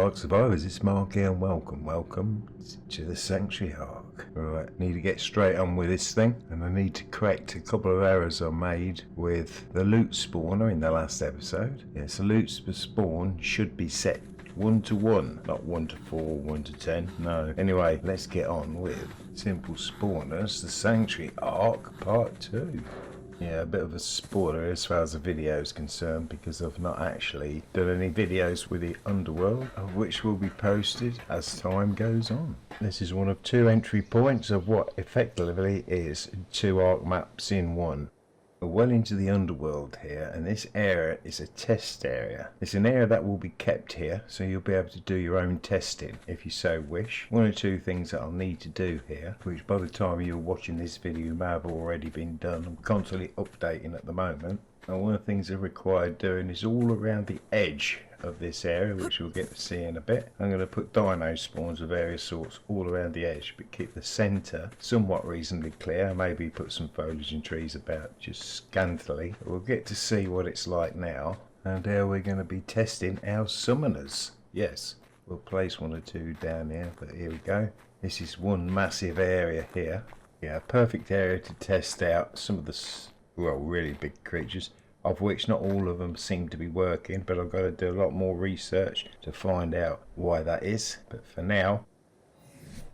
Ark survivors, it's Mark here and welcome to the Sanctuary Ark. Right, need to get straight on with this thing, and I need to correct a couple of errors I made with the loot spawner in the last episode. Yes, the loot spawn should be set 1 to 1, not 1 to 4, 1 to 10, no. Anyway, let's get on with Simple Spawners, the Sanctuary Ark Part 2. Yeah, a bit of a spoiler as far as the video is concerned, because I've not actually done any videos with the Underworld, of which will be posted as time goes on. This is one of 2 entry points of what effectively is 2 Ark maps in one. We're well into the Underworld here, and this area is a test area. It's an area that will be kept here, so you'll be able to do your own testing if you so wish. 1 or 2 things that I'll need to do here, which by the time you're watching this video may have already been done. I'm constantly updating at the moment. And one of the things that required doing is all around the edge of this area, which we'll get to see in a bit. I'm going to put dino spawns of various sorts all around the edge, but keep the centre somewhat reasonably clear. Maybe put some foliage and trees about just scantily. We'll get to see what it's like now, and how we're going to be testing our summoners. Yes, we'll place 1 or 2 down here, but here we go. This is one massive area here. Yeah, perfect area to test out some of the really big creatures, of which not all of them seem to be working, but I've got to do a lot more research to find out why that is. But for now,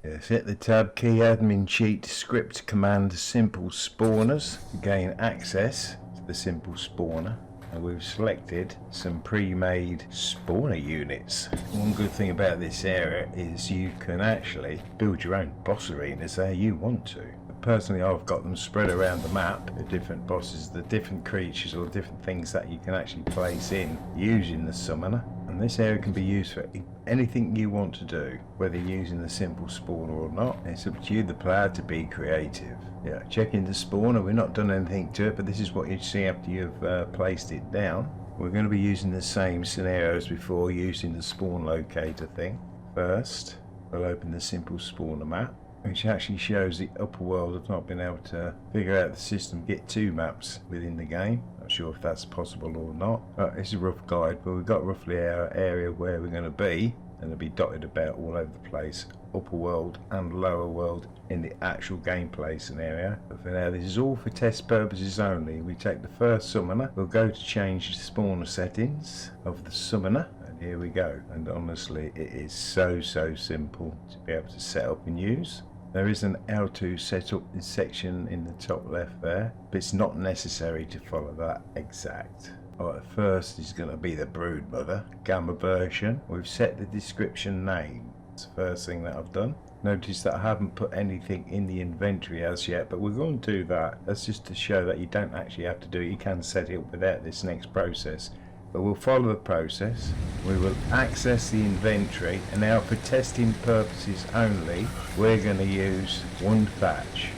yes, hit the tab key, admin sheet, script command simple spawners to gain access to the simple spawner. And we've selected some pre-made spawner units. One good thing about this area is you can actually build your own boss arenas there you want to. Personally, I've got them spread around the map, the different bosses, the different creatures or different things that you can actually place in using the summoner. And this area can be used for anything you want to do, whether you're using the simple spawner or not. It's up to you, the player, to be creative. Yeah, checking the spawner, we've not done anything to it, but this is what you'd see after you've placed it down. We're going to be using the same scenario as before, using the spawn locator thing. First, we'll open the simple spawner map, which actually shows the upper world. I've not been able to figure out the system, get 2 maps within the game. Not sure if that's possible or not. It's a rough guide, but we've got roughly our area where we're going to be, and it'll be dotted about all over the place, upper world and lower world in the actual gameplay scenario. But for now, this is all for test purposes only. We take the first summoner, we'll go to change the spawner settings of the summoner, and here we go. And honestly, it is so simple to be able to set up and use. There is an how to set up section in the top left there, but it's not necessary to follow that exact. Alright, first is going to be the Broodmother Gamma version. We've set the description name. It's the first thing that I've done. Notice that I haven't put anything in the inventory as yet, but we're going to do that. That's just to show that you don't actually have to do it. You can set it up without this next process. But we'll follow the process. We will access the inventory, and now for testing purposes only, we're going to use 1 thatch.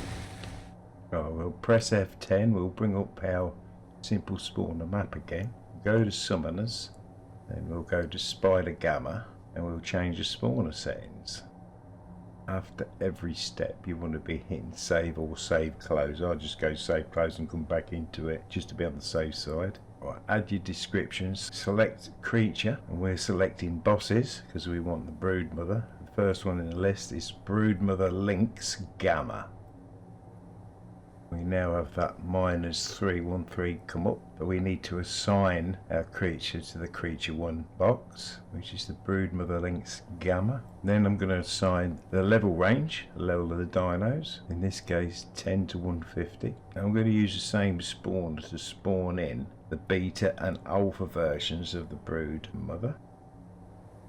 Oh, we'll press F10, we'll bring up our simple spawner map again. Go to summoners, then we'll go to Spider Gamma, and we'll change the spawner settings. After every step you want to be hitting save or save close. I'll just go save close and come back into it just to be on the safe side. Right, add your descriptions, select creature, and we're selecting bosses because we want the Broodmother. The first one in the list is Broodmother Lynx Gamma. We now have that -313 come up, but we need to assign our creature to the creature 1 box, which is the Broodmother Lynx Gamma. Then I'm going to assign the level range, the level of the dinos, in this case 10 to 150. And I'm going to use the same spawner to spawn in the beta and alpha versions of the Broodmother.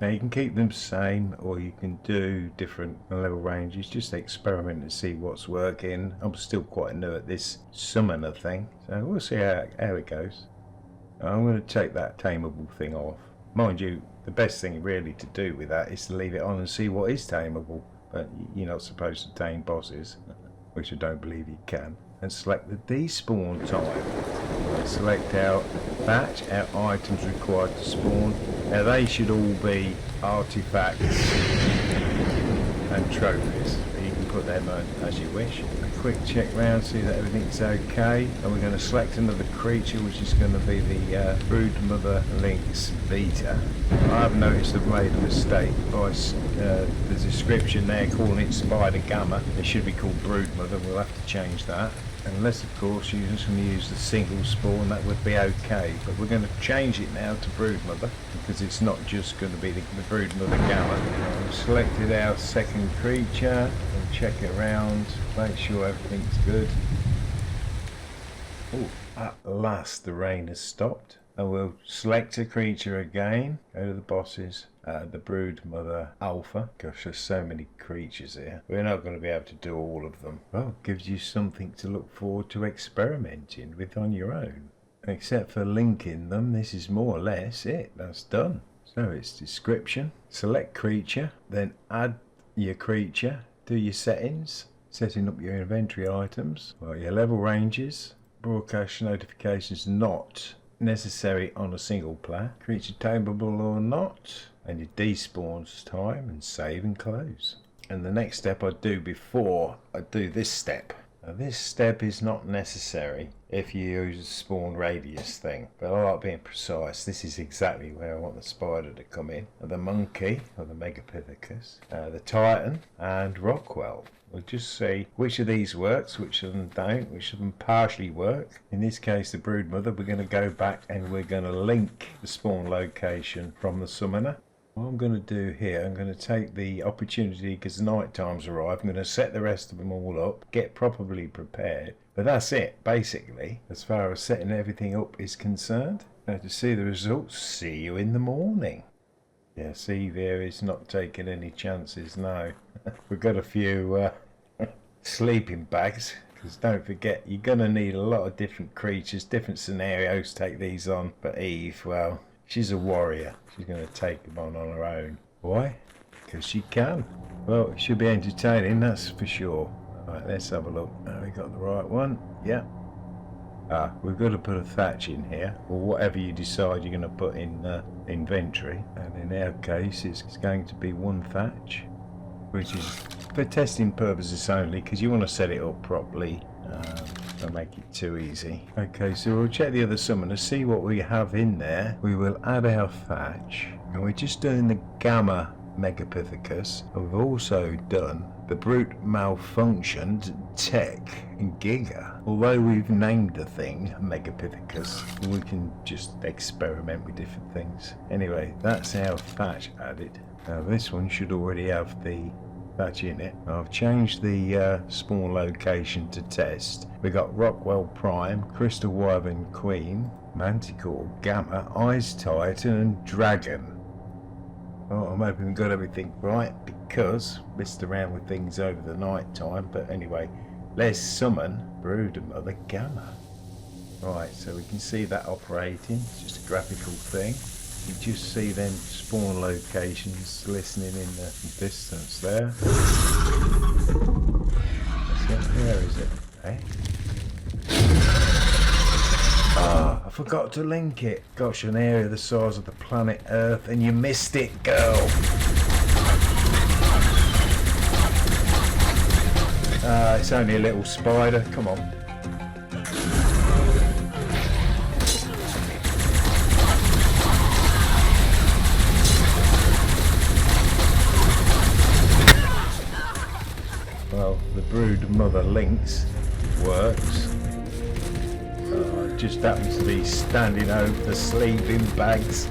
Now you can keep them same, or you can do different level ranges, just experiment and see what's working. I'm still quite new at this summoner thing, so we'll see how it goes. I'm going to take that tameable thing off. Mind you, the best thing really to do with that is to leave it on and see what is tameable, but you're not supposed to tame bosses, which I don't believe you can. And select the despawn time. Select our batch, our items required to spawn. Now they should all be artifacts and trophies. You can put put them on as you wish. A quick check round, see that everything's okay, and we're going to select another creature, which is going to be the Broodmother Lynx Beta. I've noticed I've made a mistake by the description there calling it Spider Gamma. It should be called Broodmother. We'll have to change that. Unless of course you're just going to use the single spawn, that would be okay, but we're going to change it now to Broodmother because it's not just going to be the Broodmother Gamma. We've selected our second creature and check it around, make sure everything's good. Oh, at last the rain has stopped. And we'll select a creature again, go to the bosses, the Broodmother Alpha. Gosh, there's so many creatures here. We're not going to be able to do all of them. Well, it gives you something to look forward to experimenting with on your own. Except for linking them, this is more or less it. That's done. So it's description, select creature, then add your creature, do your settings, setting up your inventory items, well, your level ranges, broadcast notifications not necessary on a single player, creature tameable or not, and your despawns time, and save and close. And the next step I do before I do this step. Now this step is not necessary if you use the spawn radius thing, but I like being precise. This is exactly where I want the spider to come in. The monkey, or the Megapithecus, the Titan, and Rockwell. We'll just see which of these works, which of them don't, which of them partially work. In this case, the Broodmother, we're going to go back and we're going to link the spawn location from the summoner. What I'm going to do here, I'm going to take the opportunity because night time's arrived. I'm going to set the rest of them all up, get properly prepared. But that's it, basically, as far as setting everything up is concerned. Now to see the results, see you in the morning. Yeah, see there is not taking any chances now. We've got a few sleeping bags, because don't forget, you're going to need a lot of different creatures, different scenarios to take these on. But Eve, well, she's a warrior. She's going to take them on her own. Why? Because she can. Well, it should be entertaining, that's for sure. Right, let's have a look. We got the right one. Yeah. We've got to put a thatch in here, or whatever you decide you're going to put in inventory. And in our case, it's going to be one thatch, which is for testing purposes only, because you want to set it up properly. Don't make it too easy. Okay, so we'll check the other summoner, see what we have in there. We will add our thatch, and we're just doing the Gamma Megapithecus. We've also done the Brute Malfunctioned Tech Giga. Although we've named the thing Megapithecus, we can just experiment with different things. Anyway, that's our thatch added. Now this one should already have the thatch in it. I've changed the spawn location to test. We got Rockwell Prime, Crystal Wyvern Queen, Manticore Gamma, Ice Titan and Dragon. Oh, I'm hoping we've got everything right because messed around with things over the night time. But anyway, let's summon Broodmother Gamma. Right, so we can see that operating. It's just a graphical thing. You just see them spawn locations listening in the distance there. Where is it? Eh? I forgot to link it. Gosh, an area the size of the planet Earth, and you missed it, girl. It's only a little spider. Come on. Well, the Broodmother Lynx works. Just happens to be standing over the sleeping bags.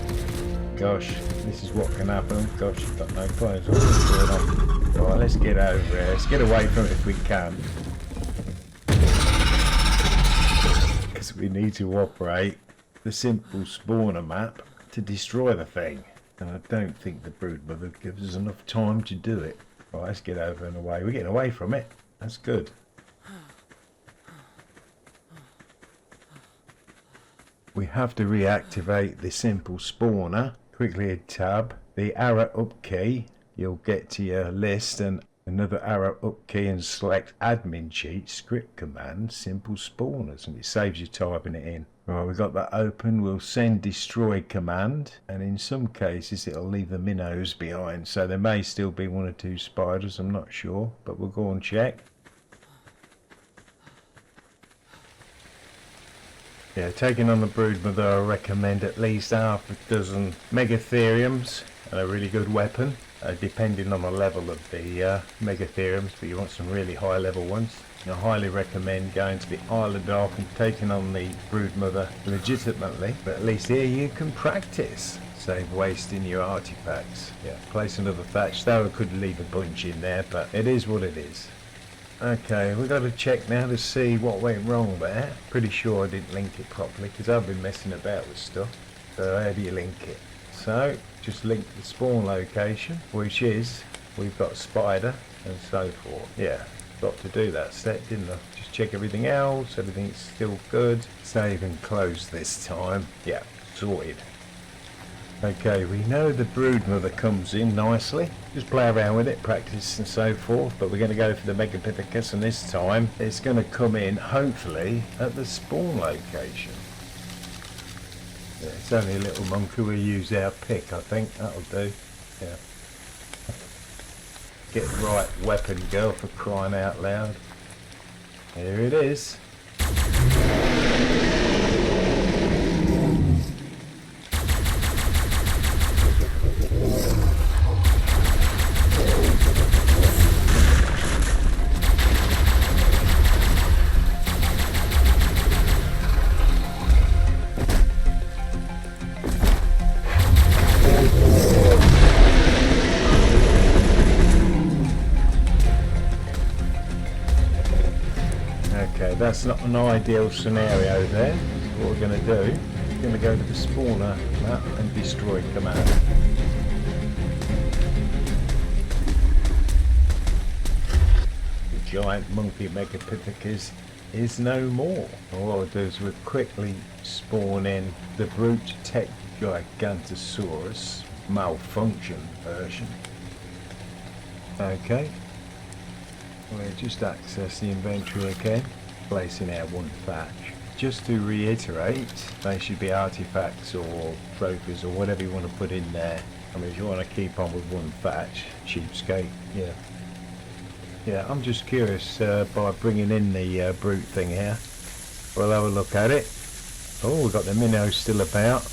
Gosh, this is what can happen. Gosh, you've got no clothes on. What's going on? Right, let's get over here. Let's get away from it if we can. Because we need to operate the simple spawner map to destroy the thing. And I don't think the Broodmother gives us enough time to do it. Right, let's get over and away. We're getting away from it. That's good. We have to reactivate the simple spawner. Quickly hit tab, the arrow up key, you'll get to your list, and another arrow up key and select admin cheat, script command, simple spawners, and it saves you typing it in. Right, we've got that open. We'll send destroy command, and in some cases it'll leave the minnows behind, so there may still be one or two spiders, I'm not sure, but we'll go and check. Yeah, taking on the broodmother, I recommend at least half a dozen megatheriums, and a really good weapon, depending on the level of the megatheriums, but you want some really high level ones. I highly recommend going to the Isle of Dark and taking on the broodmother legitimately, but at least here you can practice. Save wasting your artifacts. Yeah, place another thatch, though I could leave a bunch in there, but it is what it is. Okay, we've got to check now to see what went wrong there. Pretty sure I didn't link it properly because I've been messing about with stuff. So how do you link it? So, just link the spawn location, which is, we've got spider and so forth. Yeah. Got to do that step, didn't I? Just check everything else, everything's still good. Save and close this time. Yeah, sorted. Okay, we know the broodmother comes in nicely. Just play around with it, practice and so forth, but we're going to go for the Megapithecus, and this time it's going to come in, hopefully, at the spawn location. Yeah, it's only a little monkey, we'll use our pick, I think, that'll do. Yeah. Get the right weapon, girl, for crying out loud. Here it is. Okay, that's not an ideal scenario there. So what we're going to do, we're going to go to the spawner map and destroy command. The giant monkey Megapithecus is no more. And what we'll do is we'll quickly spawn in the brute tech Gigantosaurus malfunction version. Okay. We'll just access the inventory again, placing our one thatch. Just to reiterate, they should be artifacts or trophies or whatever you want to put in there. I mean, if you want to keep on with one thatch, cheapskate, yeah. Yeah, I'm just curious, by bringing in the brute thing here, we'll have a look at it. Oh, we've got the minnows still about.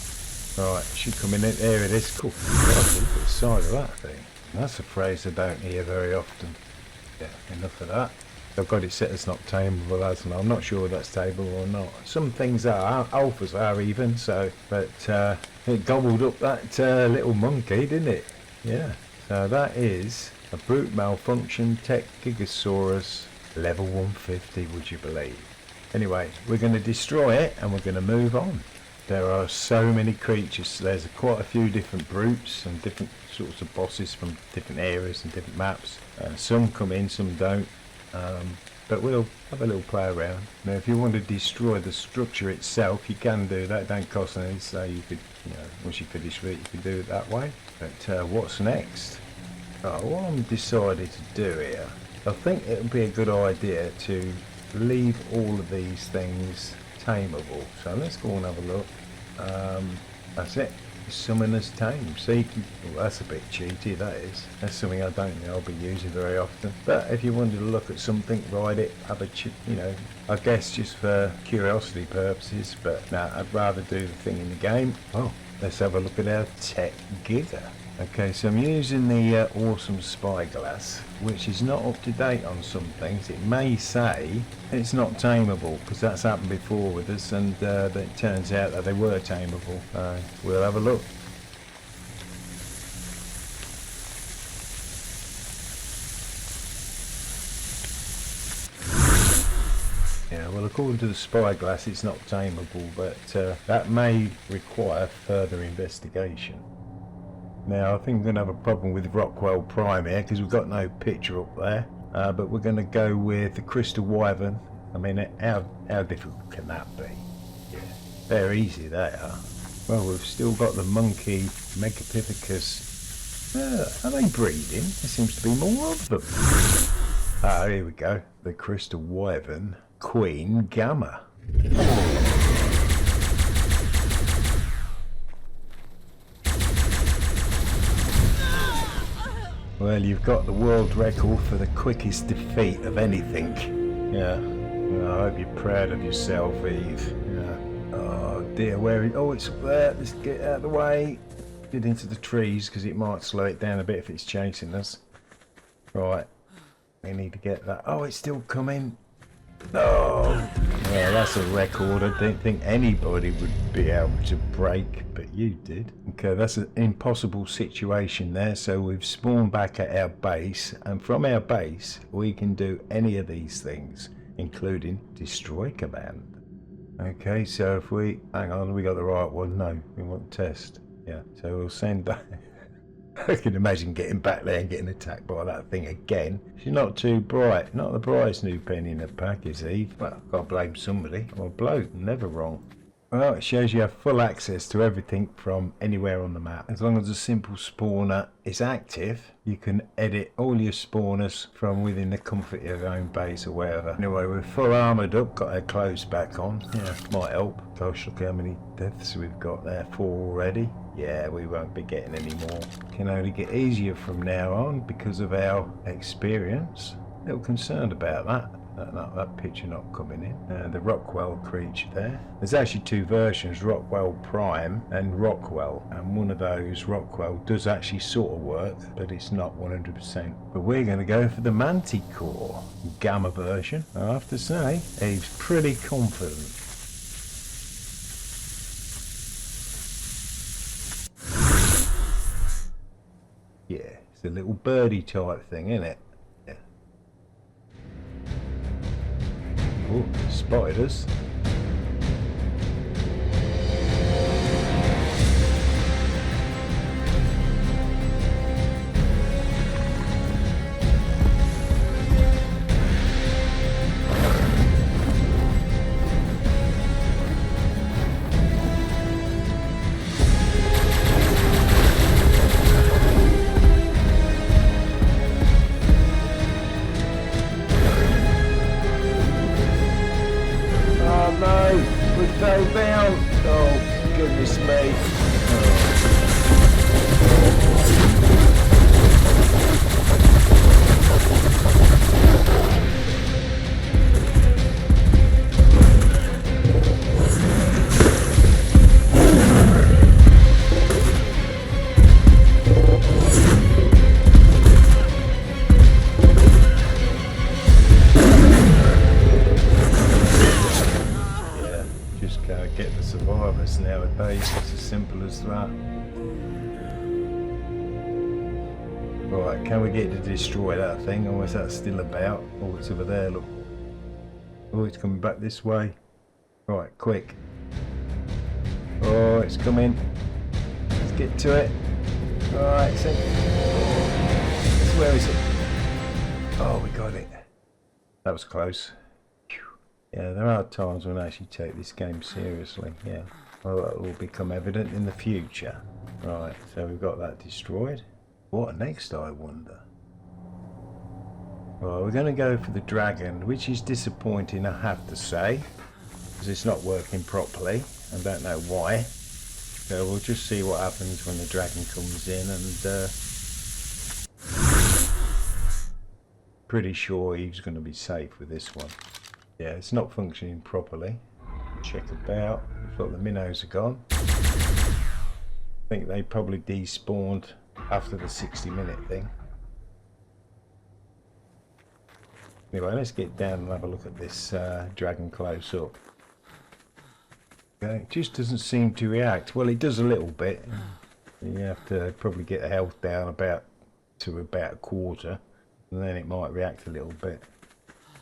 Right, should come in it, there it is. Cool. Look at the size of that thing. That's a phrase I don't hear very often. Yeah, enough of that. I've got it set as not tameable, hasn't I? I'm not sure whether that's tameable or not. Some things are, alphas are even, so, but it gobbled up that little monkey, didn't it? Yeah, so that is a brute malfunction tech Gigasaurus level 150, would you believe? Anyway, we're going to destroy it and we're going to move on. There are so many creatures. There's quite a few different brutes and different sorts of bosses from different areas and different maps. Some come in, some don't. But we'll have a little play around. Now, if you want to destroy the structure itself, you can do that. It don't cost anything, so you could, once you finish with it, you can do it that way. But what's next? What I'm decided to do here, I think it would be a good idea to leave all of these things tameable. So let's go and have a look. That's it. Summon as tame. So you can, well, that's a bit cheaty, that is. That's something I don't think I'll be using very often. But if you wanted to look at something, ride it, have a I guess just for curiosity purposes. But no, I'd rather do the thing in the game. Oh, let's have a look at our tech Giga. Okay, so I'm using the awesome spyglass, which is not up to date on some things. It may say it's not tameable, because that's happened before with us, and it turns out that they were tameable. We'll have a look. Yeah, well, according to the spyglass, it's not tameable, but that may require further investigation. Now, I think we're going to have a problem with Rockwell Prime here because we've got no picture up there, but we're going to go with the Crystal Wyvern. I mean, how difficult can that be? Yeah, they're easy, they are. Well, we've still got the monkey Megapithecus. Are they breeding? There seems to be more of them. Here we go. The Crystal Wyvern Queen Gamma. Well, you've got the world record for the quickest defeat of anything. Yeah. Well, I hope you're proud of yourself, Eve. Yeah. Oh dear, where is... Oh, it's up there. Let's get out of the way. Get into the trees, because it might slow it down a bit if it's chasing us. Right. We need to get that. Oh, it's still coming. Oh, yeah, that's a record I don't think anybody would be able to break, but you did. Okay, that's an impossible situation there, so we've spawned back at our base, and from our base we can do any of these things, including destroy command. Okay, so if we... Hang on, we got the right one? No, we want test. Yeah, so we'll send that... I can imagine getting back there and getting attacked by that thing again. She's not too bright. Not the brightest new penny in the pack, is Eve? Well, I've got to blame somebody. I'm a bloke, never wrong. Well, it shows you have full access to everything from anywhere on the map. As long as a simple spawner is active, you can edit all your spawners from within the comfort of your own base or wherever. Anyway, we're full armoured up, got our clothes back on. Yeah, might help. Gosh, look how many deaths we've got there. 4 already. Yeah, we won't be getting any more. Can only get easier from now on because of our experience. A little concerned about that. That picture not coming in. The Rockwell creature there. There's actually 2 versions, Rockwell Prime and Rockwell. And one of those, Rockwell, does actually sort of work, but it's not 100%. But we're going to go for the Manticore Gamma version. I have to say, he's pretty confident. Yeah, it's a little birdie type thing, isn't it? Yeah. Oh, spotted us. Down. Oh, goodness me. Get the survivors nowadays, it's as simple as that. Right, can we get to destroy that thing, or is that still about? Oh, it's over there, look. Oh, it's coming back this way. Right, quick. Oh, it's coming. Let's get to it. Alright, so... Where is it? Oh, we got it. That was close. Yeah, there are times when I actually take this game seriously, yeah. Well, that will become evident in the future. Right, so we've got that destroyed. What next, I wonder? Well, we're going to go for the dragon, which is disappointing, I have to say, because it's not working properly. I don't know why. So we'll just see what happens when the dragon comes in, and pretty sure he's going to be safe with this one. Yeah, it's not functioning properly. Check about. Looks like the minnows are gone. I think they probably despawned after the 60-minute thing. Anyway, let's get down and have a look at this dragon close up. Okay, it just doesn't seem to react. Well, it does a little bit. You have to probably get the health down to about a quarter, and then it might react a little bit.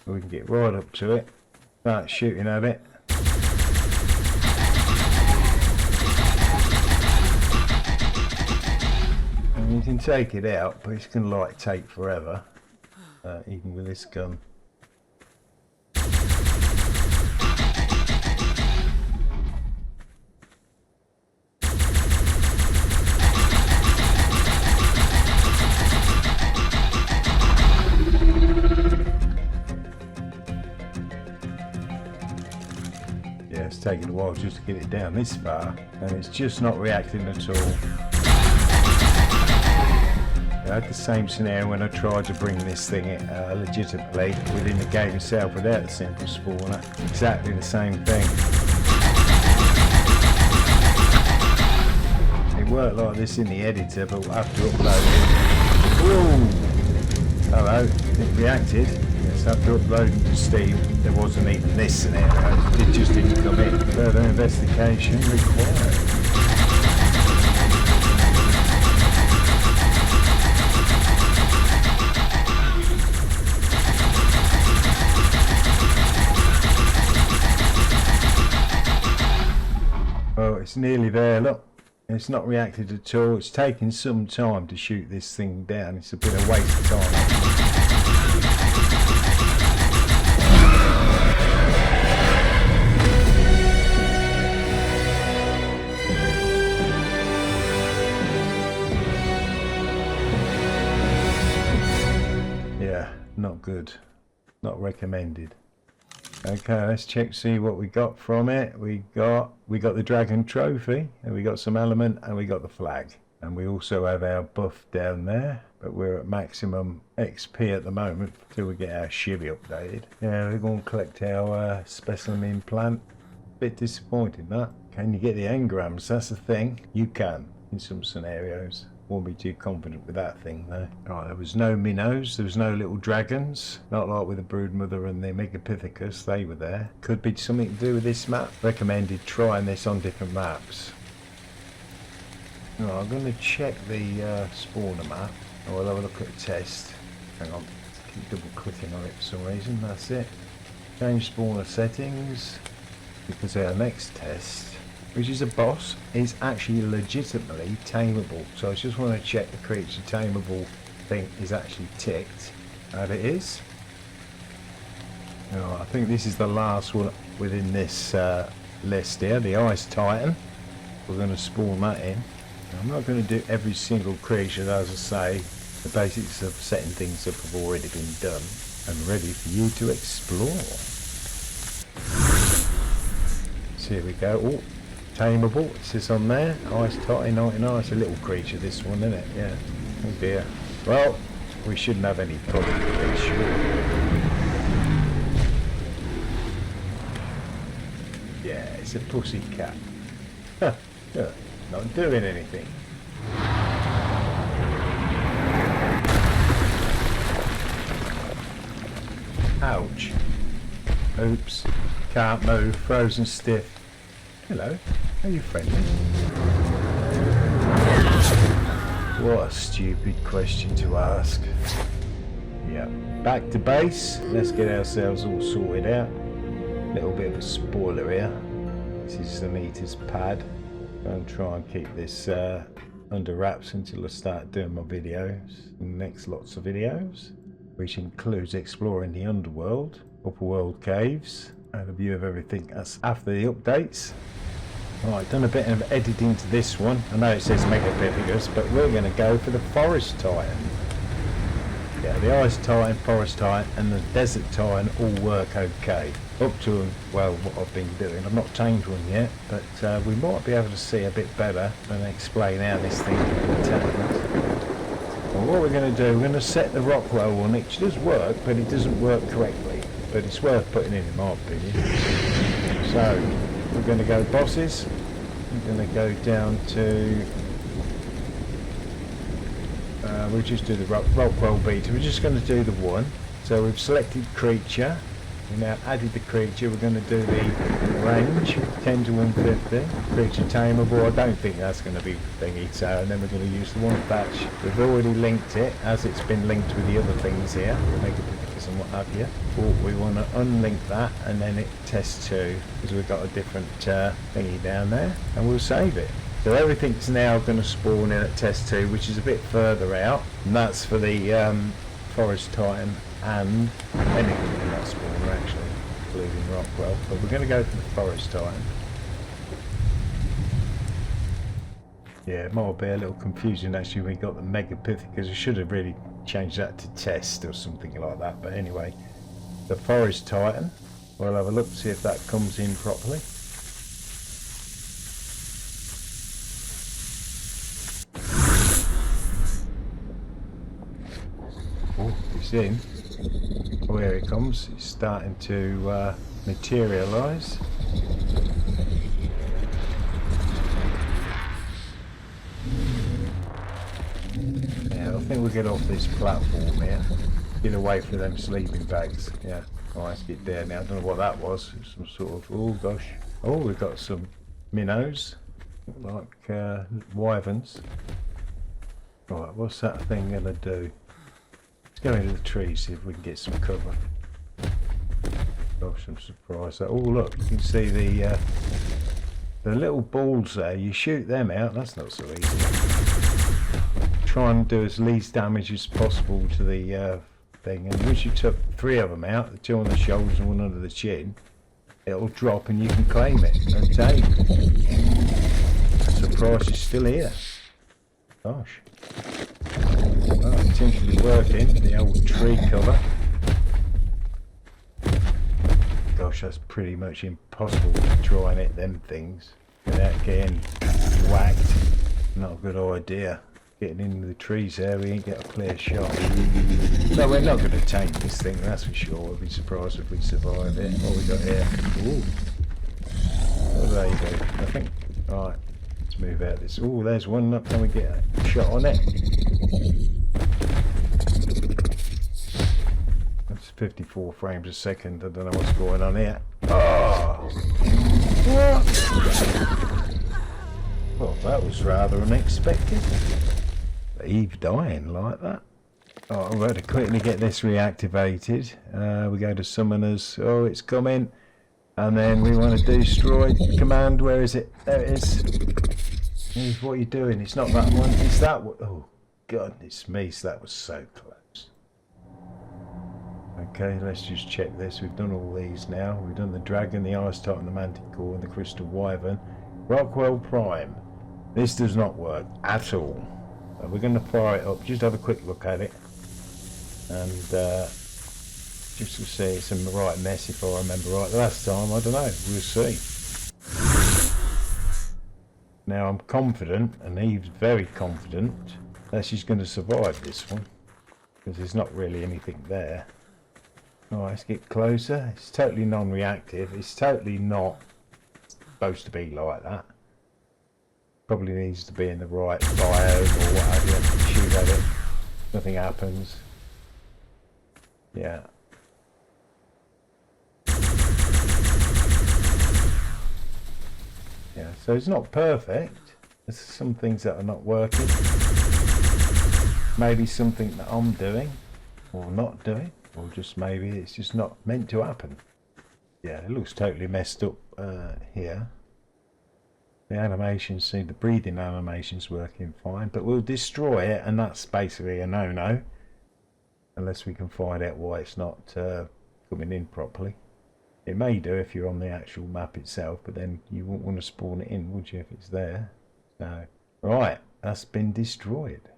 We can get right up to it, start shooting at it. And you can take it out, but it's going to like take forever, even with this gun. It's taken a while just to get it down this far, and it's just not reacting at all. I had the same scenario when I tried to bring this thing legitimately within the game itself without the simple spawner. Exactly the same thing. It worked like this in the editor, but we'll have to upload it. Whoa! Hello, it reacted. Yes, after uploading to Steam, there wasn't even this scenario. It just didn't come in. Further investigation required. Well, it's nearly there, look. It's not reacted at all. It's taken some time to shoot this thing down. It's a bit of a waste of time. Yeah, not good. Not recommended. Okay, let's check, see what we got from it. We got the dragon trophy, and we got some element, and we got the flag. And we also have our buff down there, but we're at maximum XP at the moment till we get our shivvy updated. Yeah, we're going to collect our specimen plant. Bit disappointing that. Can you get the engrams? That's the thing. You can in some scenarios. Won't be too confident with that thing though. Right, there was no minnows, there was no little dragons, not like with the Broodmother and the Megapithecus, they were there. Could be something to do with this map. Recommended trying this on different maps. Right, I'm going to check the spawner map. I'll have a look at the test. Hang on, keep double clicking on it for some reason, that's it. Change spawner settings, because our next test, which is a boss, is actually legitimately tameable. So I just want to check the creature tameable thing is actually ticked, and it is. Now, I think this is the last one within this list here, the Ice Titan. We're going to spawn that in. Now, I'm not going to do every single creature, as I say. The basics of setting things up have already been done and ready for you to explore. So here we go. Oh, tameable, it says on there. Ice Titan 99. It's a little creature, this one, isn't it? Yeah. Oh dear. Well, we shouldn't have any problem with this, sure. Yeah, it's a pussy cat. Huh, not doing anything. Ouch. Oops. Can't move. Frozen stiff. Hello. Are you friendly? What a stupid question to ask. Yeah. Back to base. Let's get ourselves all sorted out. Little bit of a spoiler here. This is Sunita's pad. I'll try and keep this under wraps until I start doing my videos. Next lots of videos, which includes exploring the underworld, upper world caves, and a view of everything that's after the updates. Right, done a bit of editing to this one. I know it says Megapithecus, but we're going to go for the Forest Titan. Yeah, the Ice Titan, Forest Titan and the Desert Titan all work okay. Up to, well, what I've been doing. I've not tamed one yet, but we might be able to see a bit better and explain how this thing can be tamed. Well, what we're going to do, we're going to set the Rockwell one, which does work, but it doesn't work correctly. But it's worth putting in my opinion. So, we're going to go bosses. We're going to go down to... we'll just do the Rockwell beta. We're just going to do the one. So we've selected creature. We've now added the creature. We're going to do the range, 10 to 150. Creature tameable. I don't think that's going to be thingy. So, and then we're going to use the one batch. We've already linked it, as it's been linked with the other things here. Megapithecus and what have you. But we want to unlink that and then it test 2, because we've got a different thingy down there, and we'll save it. So everything's now going to spawn in at test 2, which is a bit further out, and that's for the Forest Titan and anything in that spawner actually, including Rockwell. But we're going to go for the Forest Titan. Yeah, it might be a little confusing actually. We got the Megapithecus. I should have really changed that to test or something like that. But anyway, the Forest Titan. We'll have a look to see if that comes in properly. it's in. Oh, here it comes. It's starting to materialise. Yeah, I think we'll get off this platform here. Get away from them sleeping bags. Yeah. Oh, let's get there now. I don't know what that was. Some sort of... Oh, gosh. Oh, we've got some minnows. Like wyverns. Right, what's that thing going to do? Let's go into the trees, see if we can get some cover. Gosh, I'm surprised. Oh, look. You can see the little balls there. You shoot them out. That's not so easy. Try and do as least damage as possible to the thing, and once you took 3 of them out, the 2 on the shoulders and 1 under the chin, it'll drop and you can claim it and take. Surprise, it's still here. Gosh. Well, it seems to be working, the old tree cover. Gosh, that's pretty much impossible to try and hit them things without getting whacked. Not a good idea. Getting into the trees there, we ain't get a clear shot. No, we're not going to tame this thing, that's for sure. I'd be surprised if we survive it. What we got here? Ooh. What do they do? Nothing. Right, let's move out this. Oh, there's one. Not can we get a shot on it? That's 54 frames a second. I don't know what's going on here. Oh! What? Well, that was rather unexpected. Eve dying like that. Oh, I'm going to quickly get this reactivated. We go to summoners. Oh, it's coming. And then we want to destroy command. Where is it? There it is. Eve, what are you doing? It's not that one. It's that one. Oh, goodness me. That was so close. Okay, let's just check this. We've done all these now. We've done the dragon, the ice titan, the manticore, and the crystal wyvern. Rockwell Prime. This does not work at all. We're going to fire it up, just have a quick look at it, and just to see it's in the right mess if I remember right. Last time, I don't know, we'll see. Now I'm confident, and Eve's very confident, that she's going to survive this one, because there's not really anything there. Alright, let's get closer. It's totally non-reactive, it's totally not supposed to be like that. Probably needs to be in the right biome or what have you. Shoot at it. Nothing happens. Yeah. Yeah, so it's not perfect. There's some things that are not working. Maybe something that I'm doing or not doing, or just maybe it's just not meant to happen. Yeah, it looks totally messed up here. The animations see the breathing animations working fine, but we'll destroy it, and that's basically a no-no unless we can find out why it's not coming in properly. It may do if you're on the actual map itself, but then you wouldn't want to spawn it in, would you, if it's there? So, right, that's been destroyed.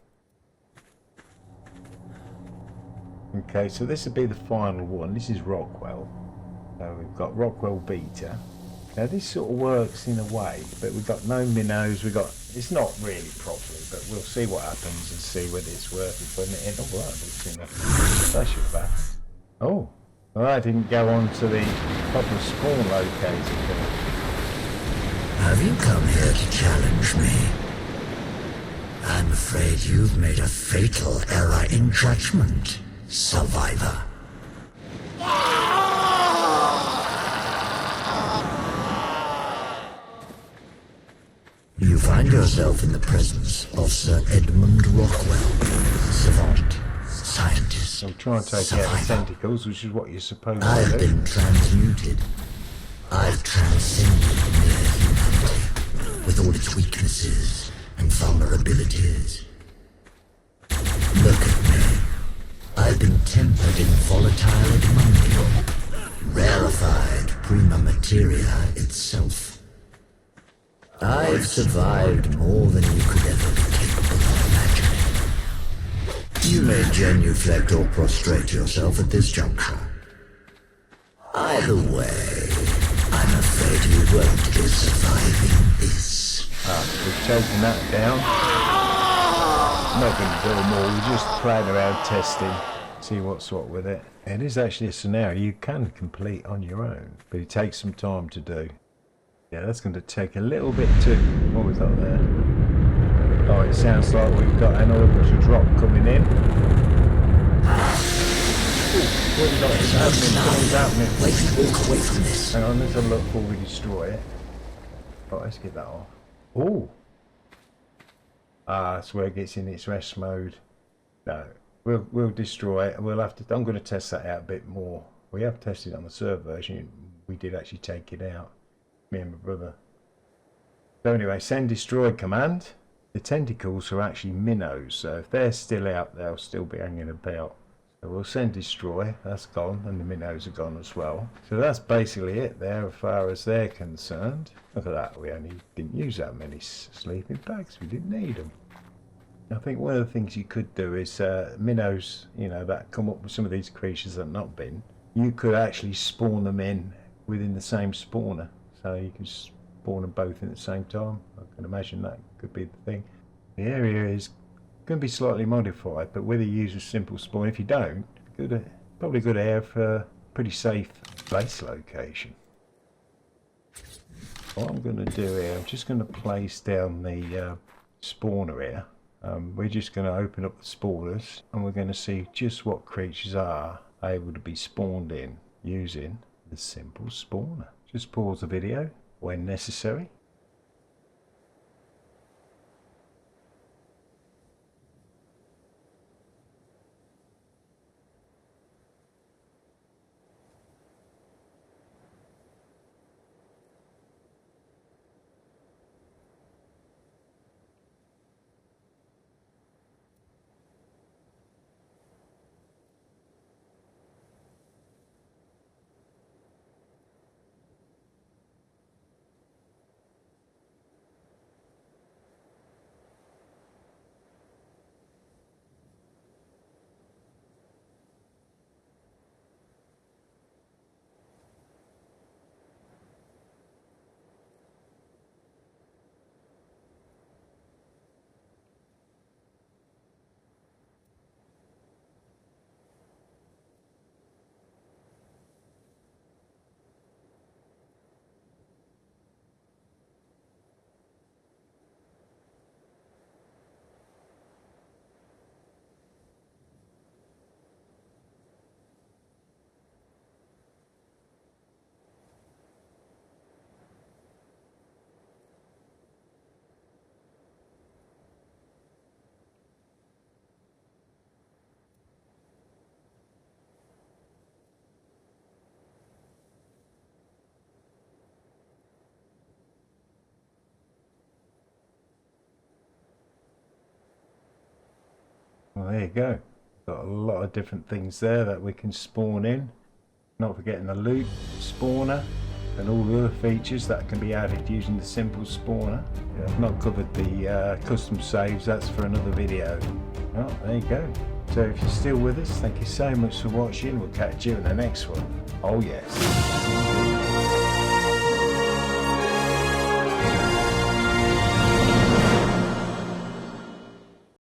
Okay, so this will be the final one. This is Rockwell. So we've got Rockwell Beta. Now this sort of works in a way, but we've got no minnows, it's not really properly, but we'll see what happens and see whether it's worth it putting it in. Oh, that looks in that should have happened. Oh, well, I didn't go on to the proper spawn locator. Have you come here to challenge me? I'm afraid you've made a fatal error in judgment, survivor. You find yourself in the presence of Sir Edmund Rockwell, savant, scientist, So try and take out the tentacles, which is what you're supposed to I've do. been transmuted. I've transcended mere humanity, with all its weaknesses and vulnerabilities. Look at me. I've been tempered in volatile edmundium, rarefied prima materia itself. I've survived more than you could ever be capable of imagining. You may genuflect or prostrate yourself at this juncture. Either way, I'm afraid you won't be surviving this. We've taken that down. Not going to do more, we're just playing around testing see what's what with it. It is actually a scenario you can complete on your own, but it takes some time to do. Yeah, that's going to take a little bit to... What was that there? Oh, it sounds like we've got an order to drop coming in. What have we got? It's happening. Something's happening. Walk away from this. Hang on, let's have a look before we destroy it. Right, let's get that off. Oh! Ah, that's where it gets in its rest mode. No, we'll destroy it. We'll have to. I'm going to test that out a bit more. We have tested on the server version. We did actually take it out. Me and my brother. So anyway, send destroy command. The tentacles are actually minnows, so if they're still out, they'll still be hanging about. So we'll send destroy. That's gone, and the minnows are gone as well. So that's basically it there, as far as they're concerned. Look at that. We only didn't use that many sleeping bags. We didn't need them. I think one of the things you could do is minnows, you know, that come up with some of these creatures that have not been. You could actually spawn them in within the same spawner, so you can spawn them both in at the same time. I can imagine that could be the thing. The area is going to be slightly modified, but whether you use a simple spawn, if you don't, probably good air for a pretty safe base location. What I'm going to do here, I'm just going to place down the spawner here. We're just going to open up the spawners and we're going to see just what creatures are able to be spawned in using the simple spawner. Just pause the video when necessary. Well, there you go. Got a lot of different things there that we can spawn in. Not forgetting the loot spawner and all the other features that can be added using the simple spawner. Yeah, I've not covered the custom saves, that's for another video. Well, there you go. So if you're still with us, thank you so much for watching. We'll catch you in the next one. Oh yes.